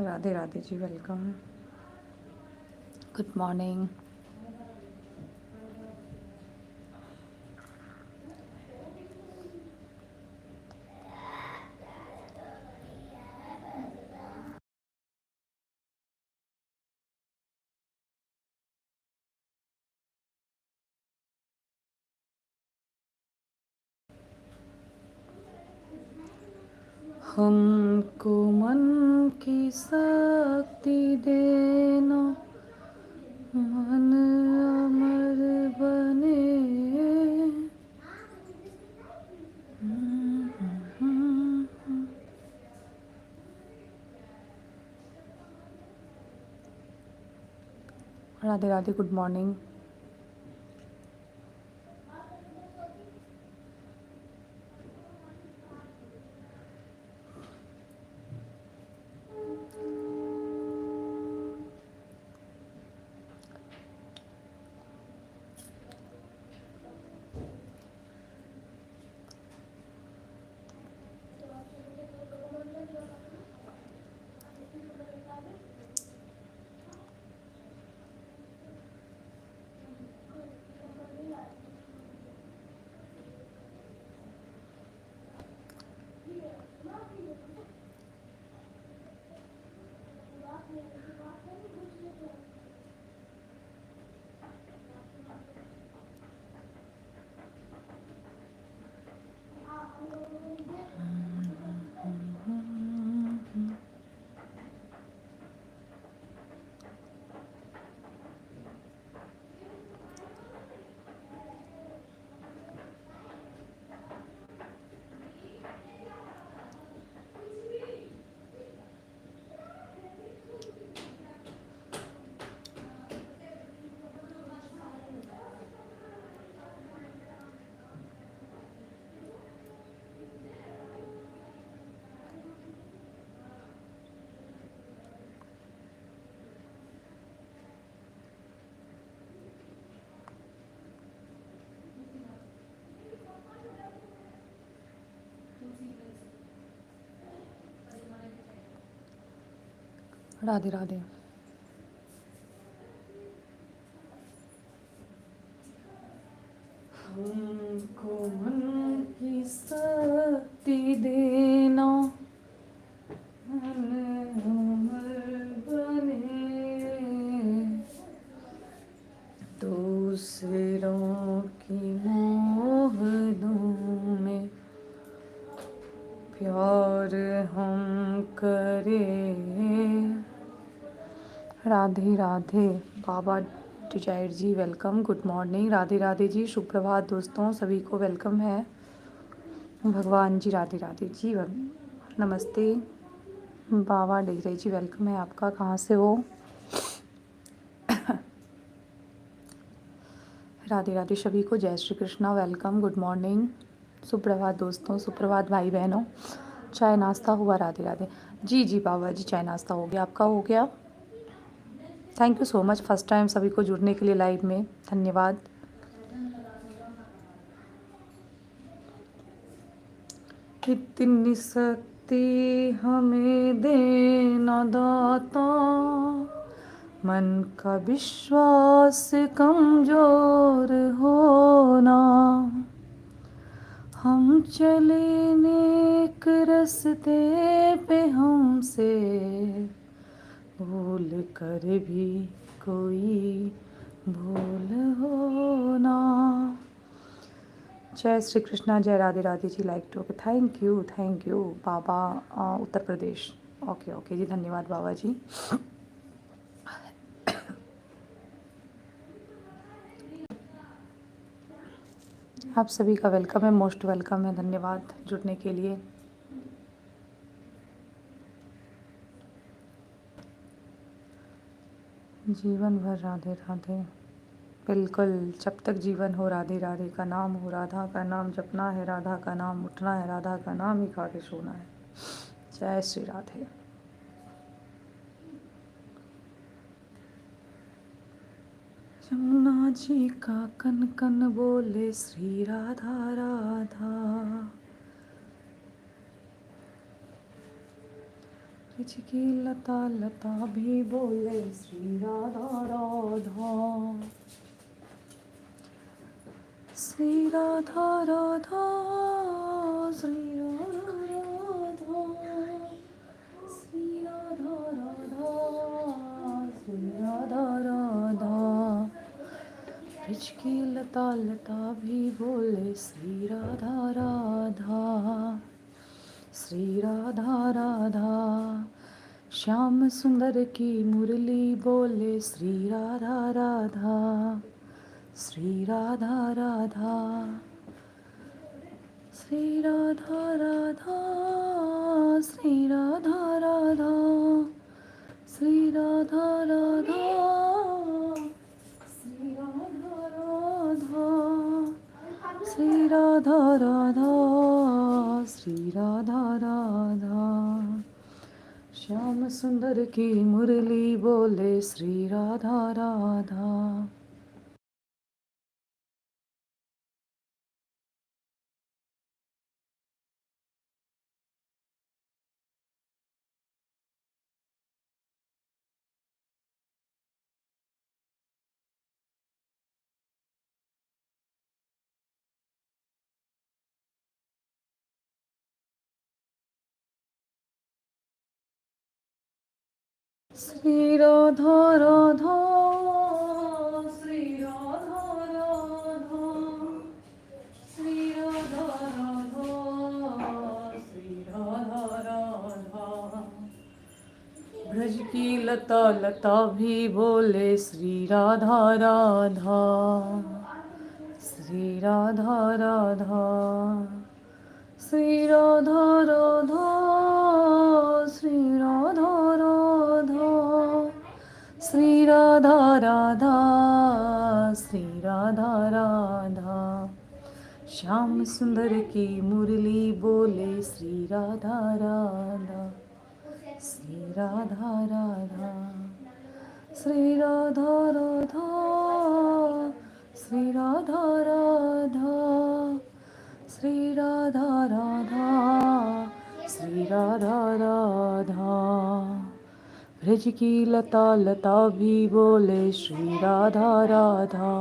Radhe Radhe ji, welcome. Good morning. हमको मन की शक्ति देना, मन अमर बने। Radhe Radhe, good morning. राधे राधे। हमको मन की शक्ति देना, मन अमर बने। दूसरों की मोहनों में प्यार हम करें। राधे राधे बाबा desire ji, welcome, good morning. Radhe Radhe ji, सुप्रभात दोस्तों, सभी को वेलकम है। भगवान जी, राधे राधे जी, नमस्ते। बाबा डिजायर जी, वेलकम है आपका। कहाँ से हो? राधे राधे सभी को, जय Shri Krishna, welcome, good morning, सुप्रभात दोस्तों, सुप्रभात भाई बहनों। चाय नाश्ता हुआ? राधे राधे जी। जी बाबा जी, चाय नाश्ता हो गया, आपका हो गया? Thank you so much, first time सभी को जुड़ने के लिए लाइव में, धन्यवाद। इतनी शक्ति हमें देना दाता, मन का विश्वास कमजोर होना। हम चले नेक रस्ते पे, हमसे भूल कर भी कोई भूल होना। जय श्री कृष्णा, जय Radhe Radhe ji, like to. Okay, thank you बाबा। उत्तर प्रदेश। ओके ओके जी, धन्यवाद बाबा जी। आप सभी का वेलकम है, मोस्ट वेलकम है, धन्यवाद जुड़ने के लिए। जीवन भर राधे राधे, बिल्कुल, जब तक जीवन हो राधे राधे का नाम हो, राधा का नाम जपना है, राधा का नाम उठना है, राधा का नाम ही खा के सोना है। जय श्री राधे। यमुना जी का कन कन बोले श्री राधा राधा, ब्रज की लता लता भी बोले श्री राधा राधा, श्री राधा राधा, श्री राधा राधा, श्री राधा राधा, श्री राधा राधा। ब्रज की लता लता भी बोले श्री राधा राधा, श्री राधा राधा। श्याम सुंदर की मुरली बोले श्री राधा राधा, श्री राधा राधा, श्री राधा राधा, श्री राधा राधा, श्री राधा राधा, श्री राधा राधा, श्री राधा राधा, श्री राधा राधा। श्याम सुंदर की मुरली बोले श्री राधा राधा। श्री राधा राधा, श्री राधा राधा, श्री राधा राधा, श्री राधा राधा। ब्रज की लता लता भी बोले श्री राधा राधा, श्री राधा राधा, श्री राधा राधा, श्री राधा राधा, श्री राधा राधा, श्री राधा राधा। श्याम सुंदर की मुरली बोले श्री राधा राधा, श्री राधा राधा, श्री राधा राधा, श्री राधा राधा, श्री राधा राधा, श्री राधा राधा। ब्रज की लता लता भी बोले श्री राधा राधा,